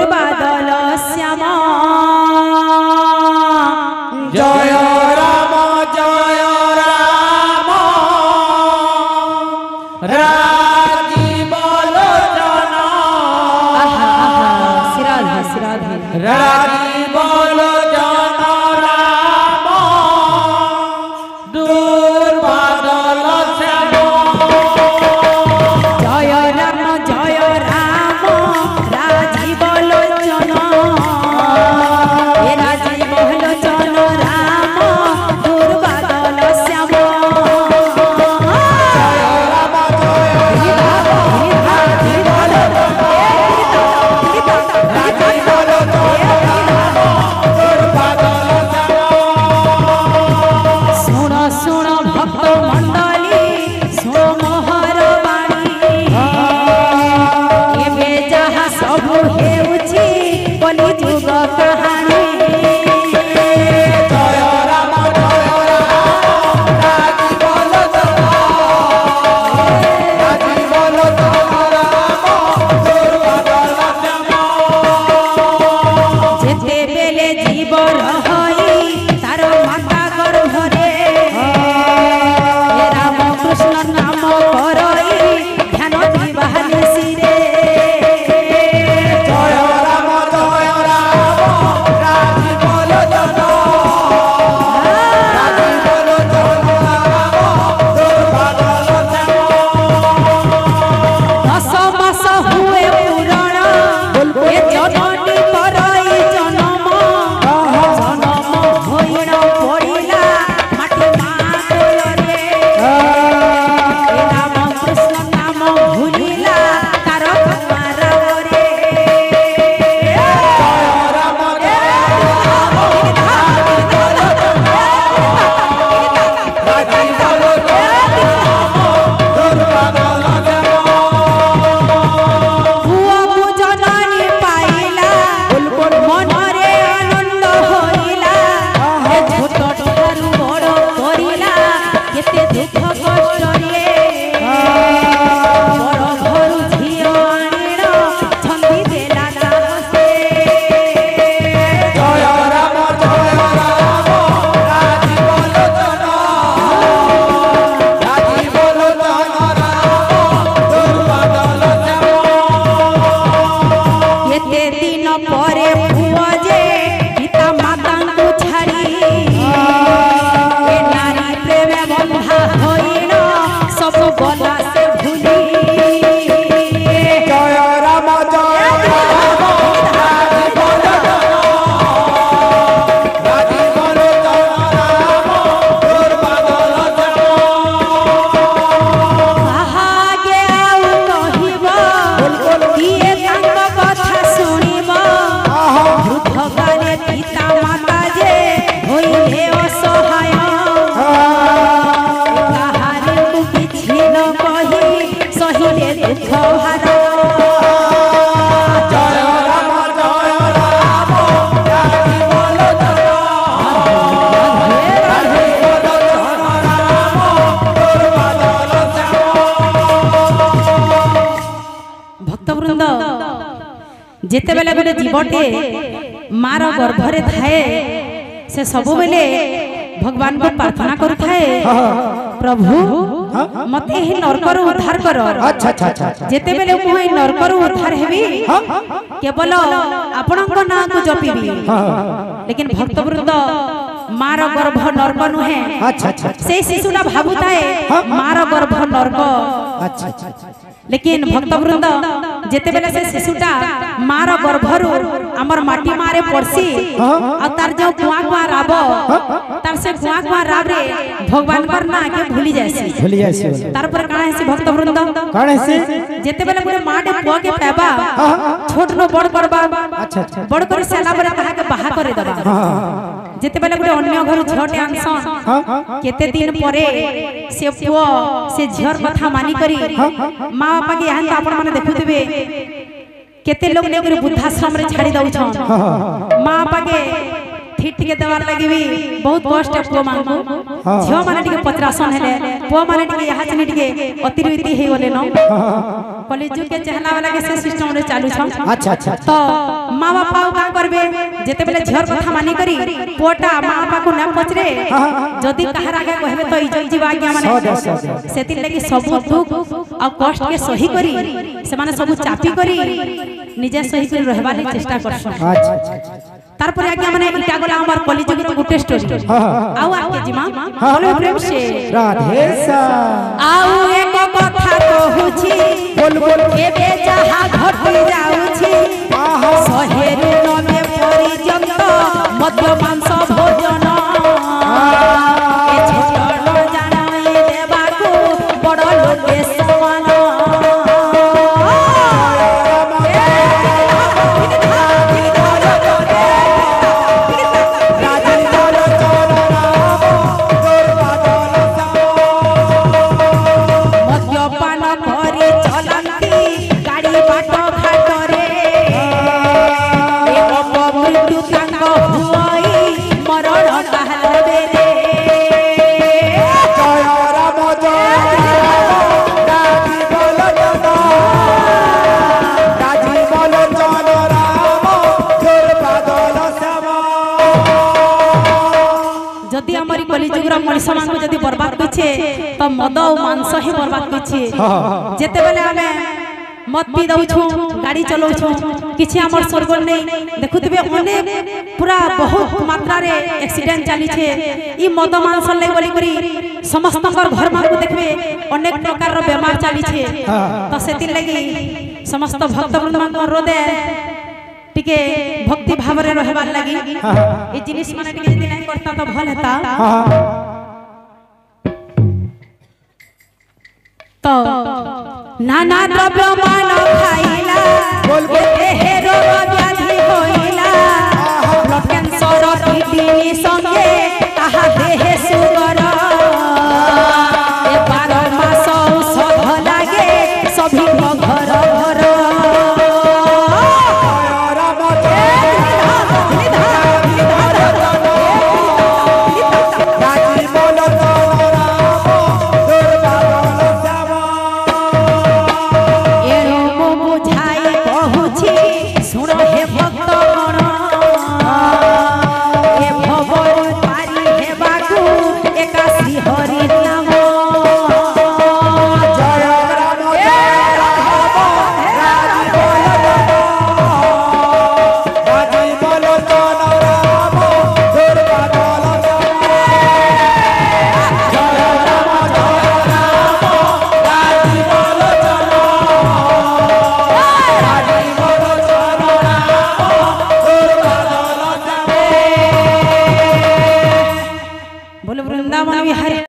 दुर्बादल श्याम जय राम राजीव लोचन राजीव लोचन राम दुर्बादल श्याम जय राम राजीव लोचन हे राजीव लोचन राम दुर्बादल श्याम जेते बेले गोटे जीवटे मार गर्भरे थाए से सब बेले भगवान को प्रार्थना करू थाए प्रभु मते ही नरकर उद्धार कर। अच्छा अच्छा अच्छा जेते बेले मु ही नरकर उद्धार हेबी केवल आपनक नाम को जपिबी लेकिन भक्तवृंद मार गर्भ नरक नुहे। अच्छा अच्छा से शिशुटा भाबुताए मार गर्भ नरक। अच्छा अच्छा लेकिन भक्तवृंद जेते बेले से शिशुटा मार गर्भरु हमर माटी मारे पड़सी आ तार जो कुआ कुआ राब तार से कुआ कुआ राब रे भगवान पर ना के भूली जायसी तार पर काहे से भक्तवृंद काहे से जेते बेले गुरे माटे पुआ के पैबा छोट नो बड़ करबा। अच्छा अच्छा बड़ कर सेला पर कहा के बाहा करे दबा जेते बेले गुरे अन्य घर झटे आनसन केते दिन परे से पुआ से झर कथा मानी करी मां बापा के यहाँ आपण माने देखुथिबे केते लोग ने वृद्धाश्रम रे छाड़ी दउछन मां बापा के ठिट के देवार लागि भी बहुत कष्ट पुआ मांगू झियो माने टिके पत्रासन हेले पुआ माने टिके यहाँ चने टिके अतिरिति हे गले न कॉलेज के चहला वाला के से सिस्टम रे चालू छ। अच्छा अच्छा तो माँ बापा का करबे जेते बेले झर कथा मानी करी पोटा माँ बापा को ना पचरे जदी कहार आगे कहबे तो इज्जत जीवा आज्ञा माने सेति लगी सब दुख और कष्ट के सही करी से माने सब चापी करी निजे सही करी रहबा ले चेष्टा करछन तारपर आज्ञा माने इटा गला हमर कलिजुग रो गुटे स्टोरी आउ आके जीमा बोलो प्रेम से राधे सा आउ एक कथा कहूची बोल बोल एबे जहा घटी जाउची सहेरु नमे परिजंत मध्य मांस भोजन ए छेटल जानाई देबाकू बड़ लोके समान जदि हमारी कलिजुगर मनीष मान को जदि बर्बाद करछे तो मद और मांस ही बर्बाद करछे जेते बेले हमें मद पी दउछु गाड़ी चलाउछु किछि हमर सरगल नै देखुतबे अनेक पूरा बहुत मात्रा रे एक्सीडेंट चली छे ई मद मांस ले बोली करी समस्त घर मान को देखबे अनेक प्रकार रो बीमार चली छे तो सेति लागि समस्त भक्त वृंद मान को रोदे टिके भक्ति भाव रे रहबार लागि ए जिनिस माने टिके यदि नै करता तो भल हेता तो नाना द्रव्य मान खाइला बोल बोल देहे रोग व्याधि होइला ब्लड कैंसर किडनी संगे आहा देहे सुगर ए 12 मास औषध लागे सभी को घर घर वृंदावन बिहारी